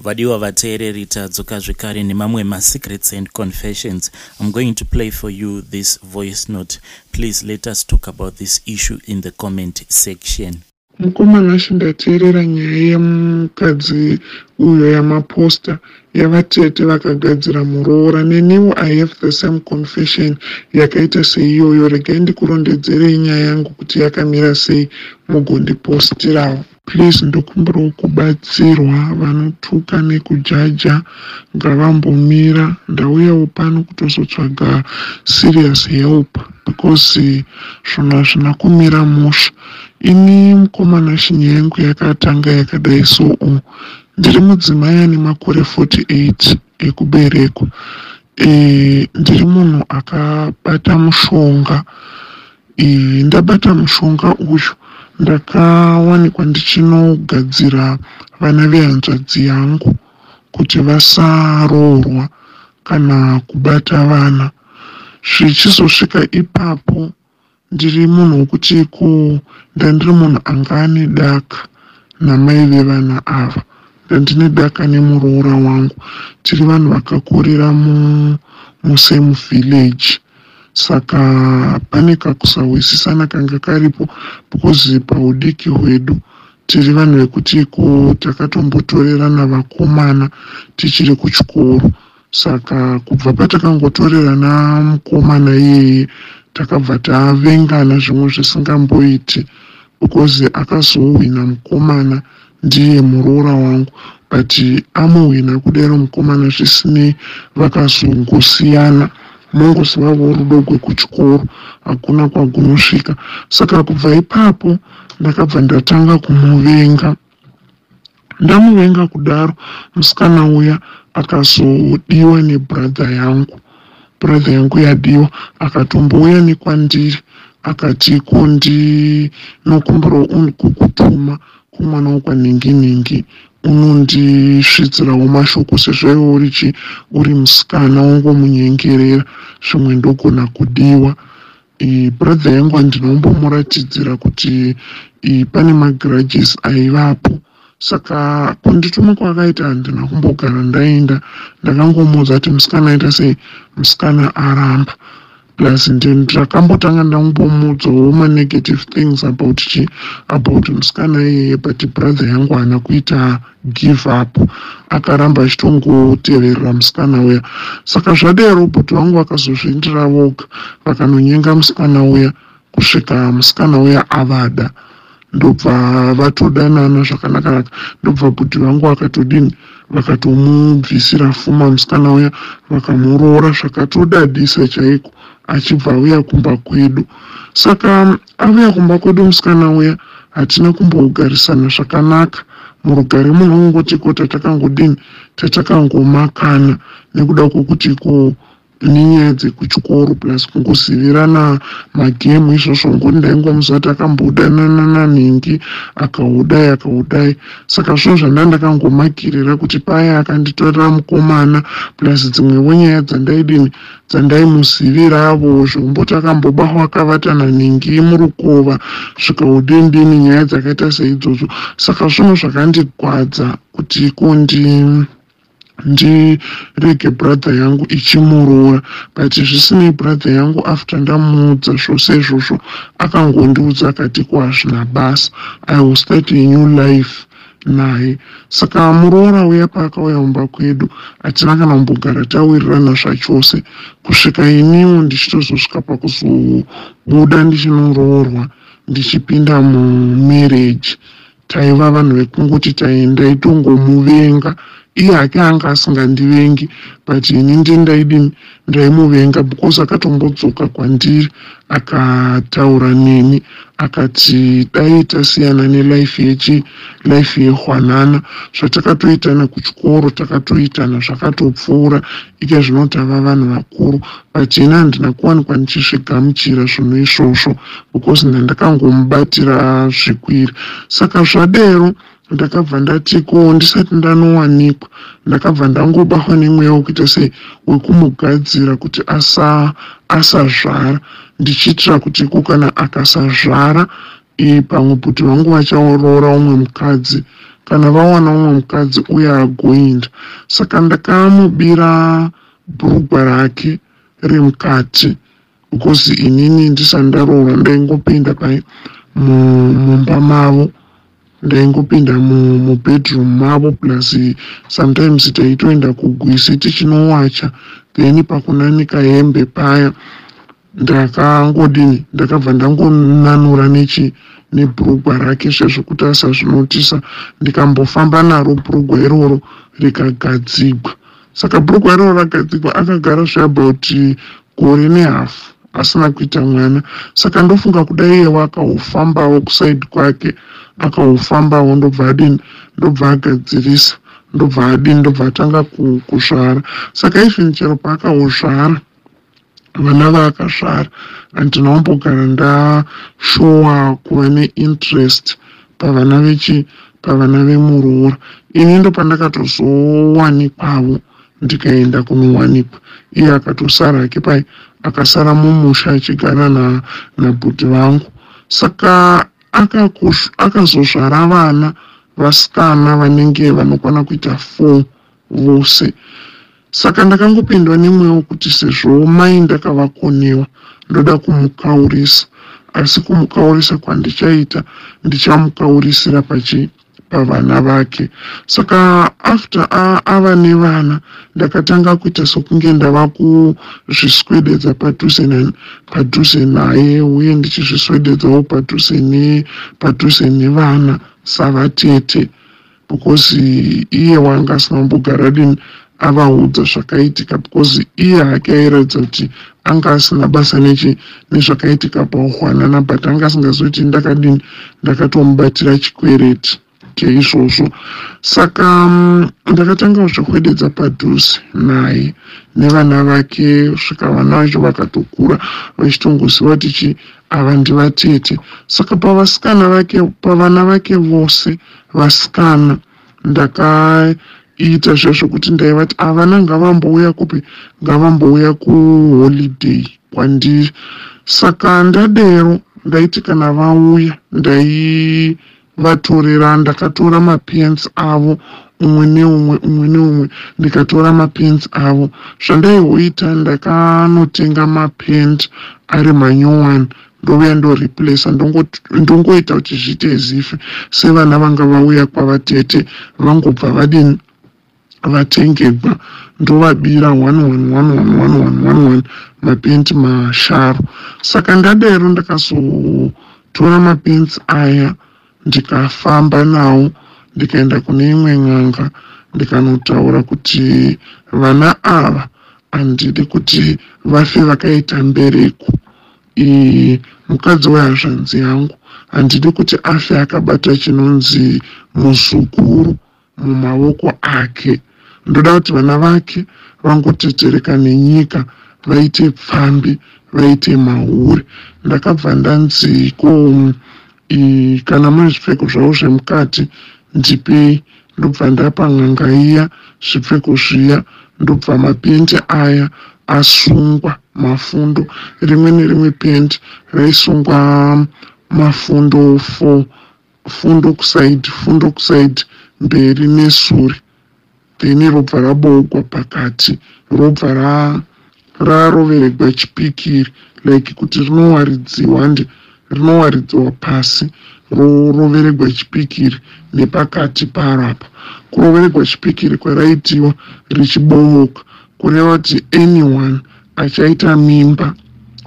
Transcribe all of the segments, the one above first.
Vadiwa vateereri tadzoka zvekare nemamwe secrets and confessions. I'm going to play for you this voice note. Please let us talk about this issue in the comment section. Mukomana shindateerera nyaya yemukadzi uyo yamaposta yavatete vakagadzira muroora. Neniwo I have the same confession yakaita seiyoyo. Regai ndikurondedzerei nyaya yangu kuti yakamira sei mugondipostirawo. Please ndokumbirawo kubatsirwa, vanotuka nekujaja ngavambomira. Ndauyawo pano kutozotsvaga serious help because zvona hazvina kumira musha. Ini mukomana shinya yangu yakatanga yakadai so ndiri mudzimai ane makore 48 ekuberekwa. Ndiri munhu akabata mushonga. Ndabata mushonga uyu ndakawanikwa ndichinogadzira vana vehanzvadzi yangu kuti vasaroorwa kana kubata vana. Zvichizosvika ipapo ndiri munhu wekuti ndandiri munhu anga ane daka namai vevana ava. Ndandine daka nemuroora wangu. Tiri vanhu vakakurira musame village. Saka pane kakusawisisana kanga karipo because paudiki hwedu tiri vanhu vekuti takatombotorerana vakomana tichiri kuchikoro. Saka kubva patakangotorerana mukomana iyeye takabva tavengana zvimwe zvisingamboiti because akazohwina mukomana ndiye muroora wangu, but amuhwina kudero mukomana zvisinei, vakazongosiyana. Mongosivavo rudo rwekuchikoro hakuna kwagunosvika. Saka kubva ipapo ndakabva ndatanga kumuvenga. Ndamuvenga kudaro, musikana uya akazodiwa nebrother yangu. Brother yangu yadiwa akatombouya nekwandiri akati ndinokumbirawo kukutuma kumwana wokwanhingi unondisvidzirawo mashoko sezvo uri musikana wongomunyengerera zvimwe ndogona kudiwa. Brother yangu handinombomuratidzira kuti pane magrudges aivapo. Saka kundituma kwakaita handina kumbogara ndaenda, ndakangomuudza kuti musikana aita sei, musikana aramba. Plus ndakambotanga ndambomuudzawo negative things about musikana iyeye, but brother yangu haana kuita give up, akaramba achitongoteverera musikana uya. Saka zvadero bhoti vangu vakazozviindira voga vakanonyenga musikana uya kusvika musikana uya avada. Ndobva vatodanana zvakanaka. Ndobva bhoti vangu vakatomubvisira fuma musikana uya vakamuroora zvakatodadisa chaiko achibva auya kumba kwedu. Saka auya kumba kwedu musikana uya hatina kumbogarisana zvakanaka. Murugare munhu ungoti tatakangomakana nekuda kwokuti nenyaya dzekuchikoro plus kungozivirana magemu izvozvo. Ndaingomuziva kuti akambodanana nhingi akaudai. Saka zvo zvandakangomakirira kuti paya akanditorera mukomana plus dzimwewo nyaya dzandaimuziviravo zvokumboti akambobawa akavatana nhingi murukova zvikaudindini nyaya dzakaita seidzodzo. Saka zvinhu zvakandigwadza kuti ndirege brother yangu ichimuroora, but zvisinei brother yangu after ndamuudza zvose izvozvo akangondiudza akati hazvina basa, I will start a new life naye. Saka muroora uya paakauya mumba kwedu hatina kana kumbogara tawirirana zvachose kusvika iniwo ndichitozosvika pakuzobuda ndichinoroorwa ndichipinda mumarriage. Taiva vanhu vekungoti ndaitongomuvenga. Iye hake anga asingandivengi, but ini ndaimuvenga because akatombodzoka kwandiri akataura neni akati dai tasiyana nelife yehwanana. Zvatakatoitana kuchikoro takatoitana zvakatopfuura, ike zvino tava vanhu vakuru, but ini handina kuwanikwa ndichizvigamuchira zvinhu izvozvo because ndandakangomubatira zvikwiri. Saka zvadero ndakabva ndati ndisati ndanowanikwa ndakabva ndangobatwa nemweya wekuita sei wekumugadzira kuti asazvara, ndichiitira kuti kana akasazvara pamwe bhuti vangu vachaoroora umwe mukadzi kana vawana umwe mukadzi uye agoenda. Saka ndakamubira bhurugwa rake remukati because inini ndisati ndaroora ndaingopinda mumba mavo, ndaingopinda mubedroom mavo, plus sometimes taitoenda kugwisi tichinowacha, then pakunanika hembe paya ndakabva ndangonanura nebhurugwa rake sezvo kuti asazvinotisa, ndikambofamba naro bhurugwa iroro rikagadzigwa. Saka bhurugwa iroro ragadzigwa akagara zveabout gore nehafu asina kuita mwana. Saka ndofunga kudai iyewo akaufambawo kusaidi kwake, akaufambawo ndobva agadzirisa, ndobva atanga kusvara. Saka even chero paakauzvara, vana vaakasvara, handinaombogara ndashowa kuva neinterest pavana vemuroora. Ini ndo pandakatozowanikwawo ndikaenda kunowanikwa. Iye akatosara hake akasara mumusha achigara nabhudhi vangu. Saka akazozvara vana vasikana vanenge vanokwana kuita 4 vose. Saka ndakangopindwa nemwewo kuti sezvo mai ndakavakonewa ndoda kumukaurisa, asi kumukaurisa kwandichaita ndichamukaurisira pavana vake. Saka after ava nevana ndakatanga kuita sokunge ndava kuzviswededza padhuze naye, uye ndichizviswededzawo padhuze nevana savatete, because iye wanga asinombogara avaudza zvakaitika, because iye hake airatidza kuti anga asina basa nezvakaitika pauhwanana, but anga asingazoti ndakatomubatira chikwereti cheizvozvo. Saka ndakatanga zvekwededza padhuze naye nevana vake, svika vana vacho vakatokura vachitongoziva kuti ava ndivatete. Saka pavana vake vose vasikana ndakaita zvezvokuti ndaivati avana ngavambouya kuholiday kwandiri. Saka ndadero ndaiti kana vauya ndakatora mapens avo umwe neumwe ndikatora mapens avo. Zvandaihoita ndakanotenga mapend ari manyowani ndouya ndoreplace, ndongoita kuti zviite zife sevana vanga vauya kwavatete vangobva vatengerwa, ndovabira 1 mapendi masharu. Saka ndadero ndakazotora mapenzi aya ndikafamba nawo ndikaenda kune imwe n'anga ndikanotaura kuti vana ava handidi kuti vafe vakaita mbereko. Mukadzi wehanzvadzi yangu handidi kuti afe akabata chinonzi muzukuru mumaoko ake. Ndoda kuti vana vake vangotetereka nenyika, vaite pfambi, vaite mahuri. Ndakabva ndanziko kana mune zvipfeko zvavo zvemukati ndipei, ndobva ndapa n'anga iya zvipfeko zviya, ndobva mapendi aya asungwa mafundo. Rimwe nerimwe pendi raisungwa mafundo 4, fundo kusaidi mberi nesuri, then robva raboogwa pakati, robva rarovererwa chipikiri, like kuti rinowaridziwa pasi, rovererwa chipikiri nepakati paro apa. Kurovererwa chipikiri kwaraitiwa richibooka, kureva kuti anyone achaita mimba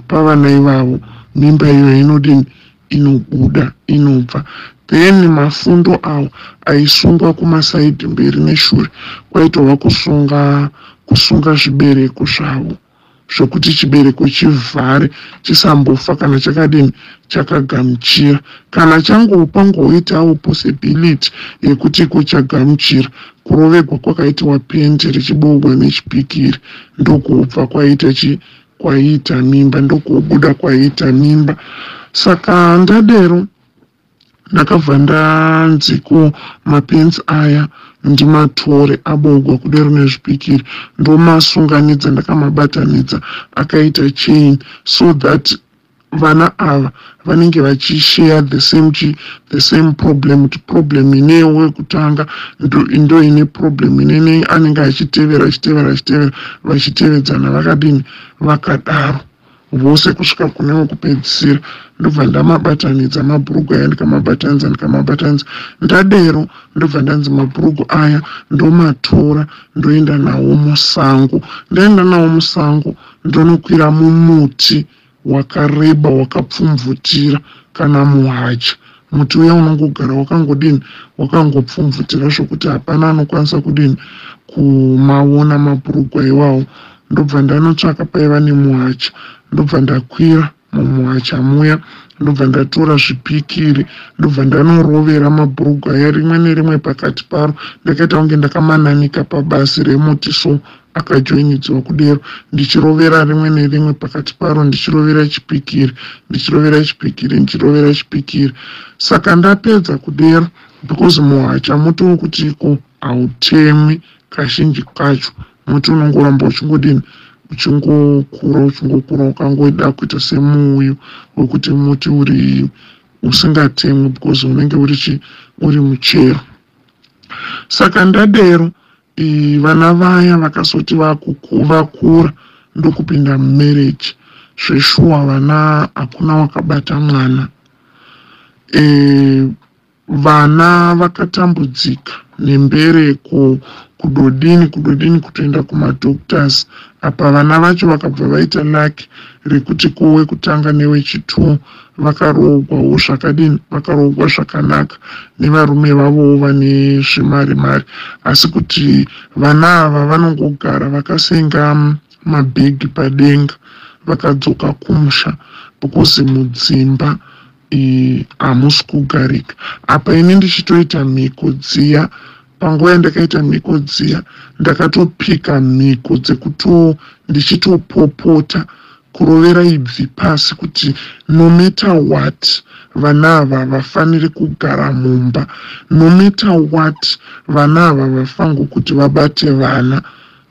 pavana ivavo, mimba iyo inobuda, inobva. Then mafundo avo aisungwa kumasaidhi mberi neshure, kwaitova kusunga zvibereko zvavo zvokuti chibereko chivhare chisambofa kana chakagamuchira. Kana changopangoitawo possibility yekuti chagamuchira, kuroverwa kwakaitiwa pendi richiboogwa nechipikiri, ndokubva kwaita mimba, ndokubuda kwaita mimba. Saka ndadero ndakabva ndanziko mapenzi aya ndimatore aboogwa kudero nezvipikiri, ndomasunganidza, ndakamabatanidza akaita chain, so that vana ava vanenge vachishare the same problem, kuti problem ineyo wekutanga ndo ine problem inene anenge achitevera vachitevedzana vakadini vakadaro vose kusvika kune wekupedzisira. Ndobva ndamabatanidza mabhurugu aya ndikamabatanidza ndadero ndobva ndanzi mabhurugu aya ndomatora ndoenda nawo musango. Ndaenda nawo musango ndonokwira mumuti wakareba wakapfumvutira kana muhacha. Muti uya unongogara wakangodini wakangopfumvutira zvokuti hapana anokwanisa kudini kumaona mabhurugu iwawo. Ndobva ndanotsvaka paiva nemuhacha, ndobva ndakwira mumuhacha muya, ndobva ndatora zvipikiri, ndobva ndanorovera mabhurugu aya rimwe nerimwe pakati paro. Ndakaita kunge ndakamananika pabasi remuti so akajoinidziwa kudero, ndichirovera rimwe nerimwe pakati paro, ndichirovera chipikiri. Saka ndapedza kudero, because muhacha muti wokuti iko hautemwi kazhinji kacho. Muti unongoramba uchingokura ukangoda kuita semuuyu wekuti muti uri usingatemwi because unenge uri muchero. Saka ndadero vana vaya vakazoti vakura ndokupinda mumereji. Zveshuwa vana hakuna wakabata mwana. Vana vakatambudzika nembereko kudodini kutoenda kumadoctors. Apa vana vacho vakabva vaita laki rekuti kowe kutanga newechituu vakaroogwawo zvakadini, vakaroogwa zvakanaka nevarume vavo vane zvimari. Asi kuti vana ava vanongogara vakasenga mabhegi padenga vakadzoka kumusha because mudzimba hamusi kugarika. Apa ini ndichitoita mhiko dziya, panguva yandakaita mhiko dziya ndakatopika mhiko ndichitopopota kurovera ibvi pasi kuti no matter what vana ava vafaniri kugara mumba, no matter what vana ava vafango kuti vabate vana.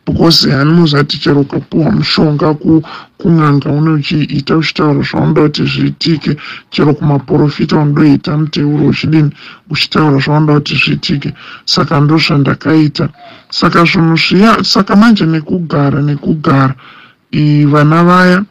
Because hanimuzati chero ukapuwa mushonga kun'anga unochiita uchitaura zvaunoda kuti zviitike, chero kumaprofita unodoita muteuro uchitaura zvaunoda kuti zviitike. Saka ndozvandakaita. Saka zvinhu zviya, saka manje nekugara vana vaya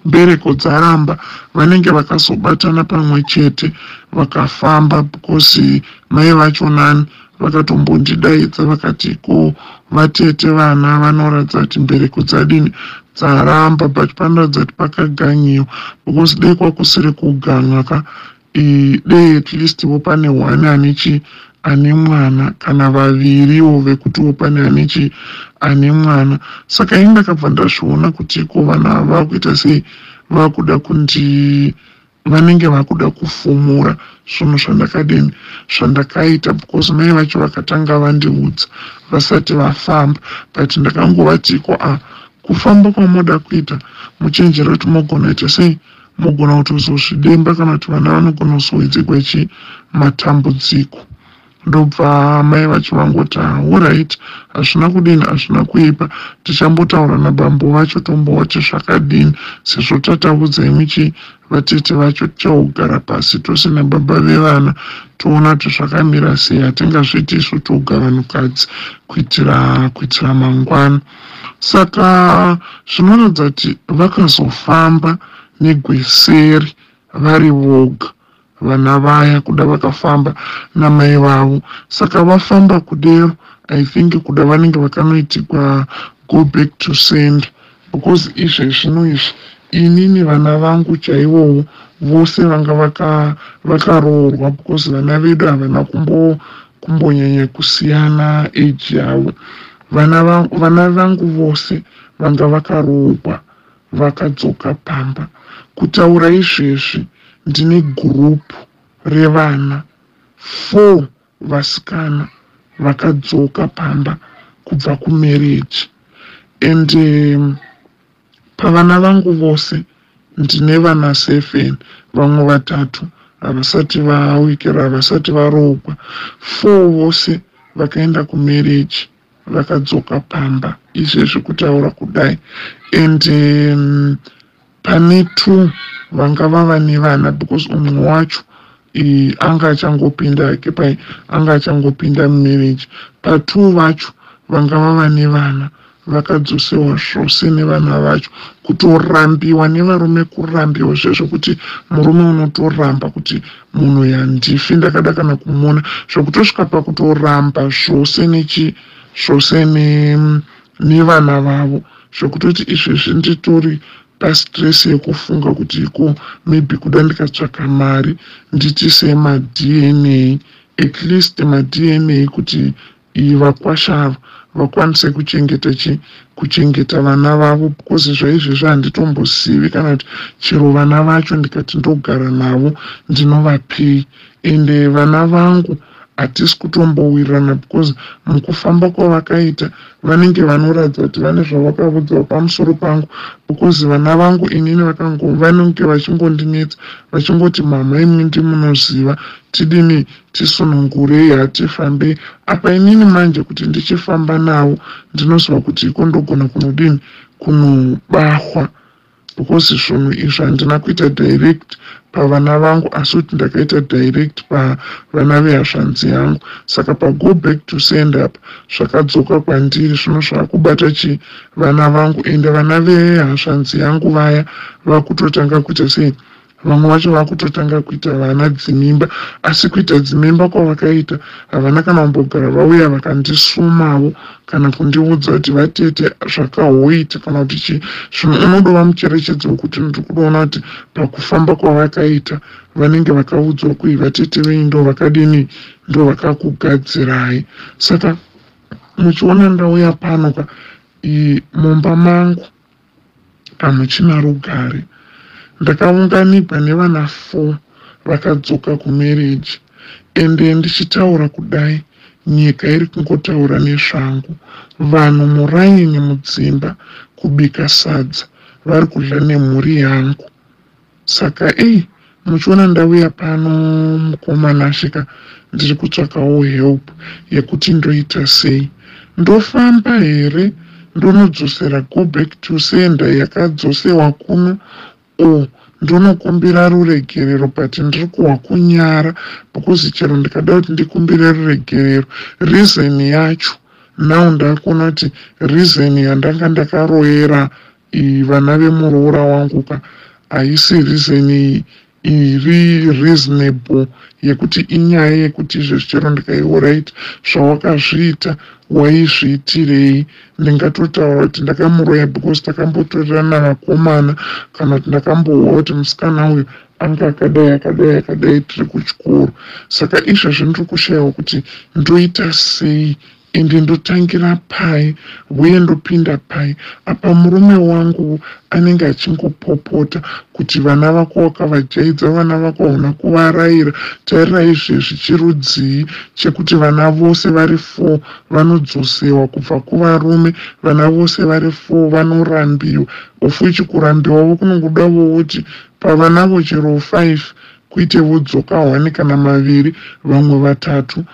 mbereko dzaramba vanenge vakazobatana pamwe chete vakafamba, because mai vacho nani vakatombondidaidza vakati ko vatete vana vanoratidza kuti mbereko dzadini dzaramba, but panoratidza kuti pakaganyiwa, because dei kwakusiri kuganwa dei at least vo pane one ane mwana kana vaviriwo vekutiwo pane ane mwana. Saka ini ndakabva ndazviona kuti ko vana vakuita sei vanenge vakuda kufumura zvinhu zvandakaita, because mai vacho vakatanga vandiudza vasati vafamba. But ndakangovatiko kufamba kwamoda kuita muchenjero kuti mogona ita sei, mogona kutozozvidemba kana kuti vana vanogona kuzowedzekwa matambudziko. Ndobva mai vacho vangoti alright, hazvina kuipa, tichambotaura nabambo vacho tomboti zvakadini, sezvo tataudzai vatete vacho tichagara pasi tose nababa vevana toona kuti zvakamira sei, hatingazviti isu toga vanhukadzi kuitira mangwana. Saka zvinoratidza kuti vakazofamba negweseri vari voga vana vaya, kuda vakafamba namai vavo. Saka vafamba kudero, I think kuda vanenge vakanoitikwa go back to send, because izvezvino izvi inini vana vangu chaivowo vose vanga vakaroorwa, because vana vedu havana kumbonyanya kusiyana age yavo. Vana vangu vose vanga vakaroorwa vakadzoka pamba. Kutaura izvezvi ndine gurupu revana 4 vasikana vakadzoka pamba kubva kumereji. And pavana vangu vose ndine vana 7, vamwe 3 havasati vawikira, havasati varoorwa. 4 vose vakaenda kumereji vakadzoka pamba. Izvezvi kutaura kudai. And pane 2 vanga vava nevana because umwe wacho anga achangopinda kepai anga achangopinda mumarriage. Pa2 vacho vanga vava nevana vakadzosewa zvose nevana vacho, kutorambiwa nevarume, kurambiwa zvezvokuti murume unotoramba kuti munhu yandifi ndakada kana kumuona, zvokutosvika pakutoramba zvose nevana vavo, zvokutoti izvezvi nditori pastress yekufunga kuti iko maybe kuda ndikatsvaka mari nditise maDNA, at least maDNA kuti vakwashava vakwanise kuchengeta vana vavo, because zvaizvezvi handitombosivi kana kuti chero vana vacho ndikati ndogara navo ndinovapei. Ende vana vangu hatisi kutombowirirana because mukufamba kwavakaita vanenge vanoratidza kuti vane zvavakaudzawo pamusoro pangu, because vana vangu inini vanenge vachingondinetsa vachingoti mama imwe ndimunoziva tidini tisunungurei hatifambei. Apa inini manje kuti ndichifamba navo ndinoziva kuti iko ndogona kunodini kunobahwa, because zvinhu izvi handina kuita direct pavana vangu asi kuti ndakaita direct pavana vehashanzi yangu. Saka pago back to send up zvakadzoka kwandiri zvino zvakubata vana vangu, ende vana vehashanzi yangu vaya vakutotanga kuita sei, vamwe vacho vakutotanga kuita vana dzimimba, asi kuita dzimimba kwavakaita havana kana kumbogara vauya vakandisumavo kana kundiudza kuti vatete zvakahoita kana kuti chii. Zvino unodova mucherechedzo wekuti ndiri kuona kuti pakufamba kwavakaita vanenge vakaudzwa kui vatete venyu ndo vakadini, ndo vakakugadzirai. Saka muchiona ndauya pano mumba mangu hamuchina rugare. Ndakaunganigwa nevana 4 vakadzoka kumarriage, ende ndichitaura kudai nyika iri kungotaura nezvangu. Vanhu muraini mudzimba kubika sadza vari kudya nemhuri yangu. Saka muchiona ndauya pano mukomana asvika ndiri kutsvakawo help yekuti ndoita sei, ndofamba here ndonodzosera go back to sender yakadzosewa kuno, ndonokumbira ruregerero but ndiri kuhwa kunyara, because chero ndikada kuti ndikumbire ruregerero reason yacho now ndakuona kuti reason yandanga ndakaroyera vana vemuroora wangu haisi reason iri reasonable yekuti inyaya yekuti izvezvi chero ndikaiuraita zvawakazviita waizviitirei. Ndingatotaura kuti ndakamuroya because takambotorerana vakomana, kana kuti ndakambohwa kuti musikana uyu anga akadai tiri kuchikoro. Saka izvezvi ndiri kushayiwa kuti ndoita sei ende ndotangira pai uye ndopinda pai. Apa murume wangu anenge achingopopota kuti vana vako wakavajaidza, vana vako hauna kuvarayira, tairira izvezvi chirudzii chekuti vana vose vari 4 vanodzosewa kubva kuvarume, vana vose vari 4 vanorambiwa. Ofu ichi kurambiwavo kunongodawo kuti pavanavo chero 5 kuite vodzoka 1 kana 2 vamwe 3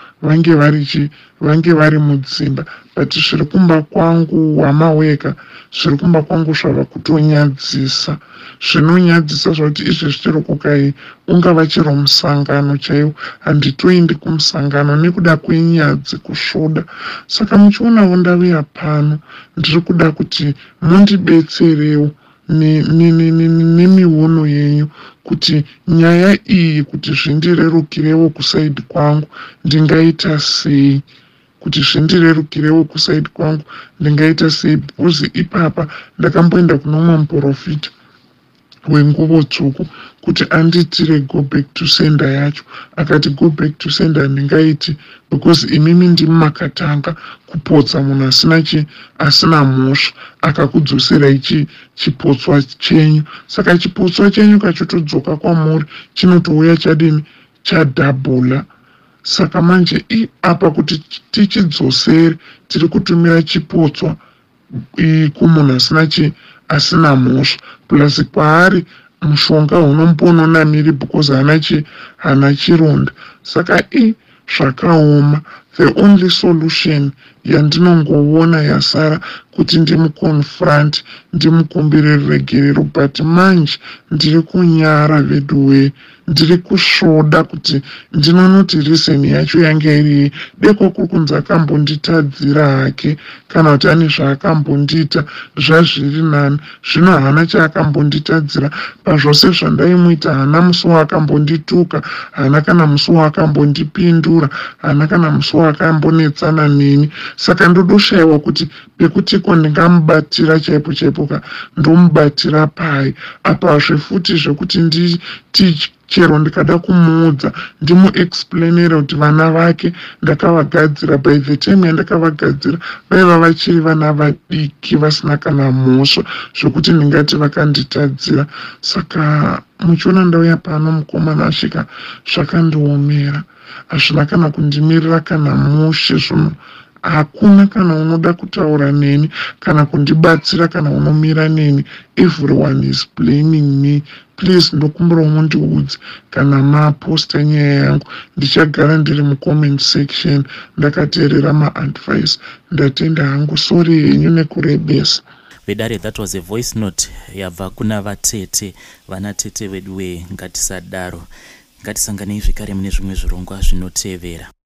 vange vari mudzimba. But zviri kumba kwangu wamaweka, zviri kumba kwangu zvava kutonyadzisa, zvinonyadzisa zvakuti izvezvi chero kukai ungava chero musangano chaiwo handitoendi kumusangano nekuda kwenyadzi kusvoda. Saka muchionawo ndauya pano ndiri kuda kuti mundibetserewo nemiono yenyu kuti nyaya iyi kuti zvindirerukirewo kusaidi kwangu ndingaita sei, kuti zvindirerukirewo kusaidi kwangu ndingaita sei. Because ipapa ndakamboenda kunomwe muprofita wenguvo tsvuku kuti anditire go back to sender yacho, akati go back to sender ndingaiti because imimi ndimi makatanga kupotsa munhu asina mhosva akakudzosera ichi chipotswa chenyu. Saka chipotswa chenyu kachotodzoka kwamuri chinotouya chadini chadhabhula. Saka manje apa kuti tichidzosere tiri kutumira chipotswa kumunhu asina mhosva, plus kwaari mushonga unombononamiri because hana chironda. Saka zvakaoma The only solution yandinongoona yasara kuti ndimuconfront, ndimukumbire regerero, but manje ndiri kunyara veduwe, ndiri kusvoda kuti ndinonoti reason yacho yange iri deko kuri kunzi akambonditadzira hake kana kuti ane zvaakambondiita zvazviri nani. Zvino haana chaakambonditadzira pazvose zvandaimuita. Haana musi waakambondituka, haana kana musi waakambondipindura, haana kana musi waakambonetsana neni. Saka ndodoshayiwa kuti pekutiko ndingamubatira chaipo chaipo ka ndomubatira pai. Apazve futi zvekuti nditi chero ndikada kumuudza ndimuexplainera kuti vana vake ndakavagadzira, by the time yandakavagadzira vaiva vachiri vana vadiki vasina kana mhosva zvokuti ndingati vakanditadzira. Saka muchiona ndauya pano mukomana asvika zvakandiomera, hazvina kana kundimirira kana mushe. Zvino hakuna kana unoda kutaura neni kana kundibatsira kana unomira neni. Everyone is blaming me. Please ndokumbira mundiudze kana maposta nyaya yangu. Ndichagara ndiri mucomment section ndakateerera maadvice. Ndatenda hangu, sorry henyu nekurebesa. Vedare, that was a voice note yabva kuna vatete, vana tete vedu we. Ngatisadaro, ngatisanganei zvekare mune zvimwe zvirongwa zvinotevera.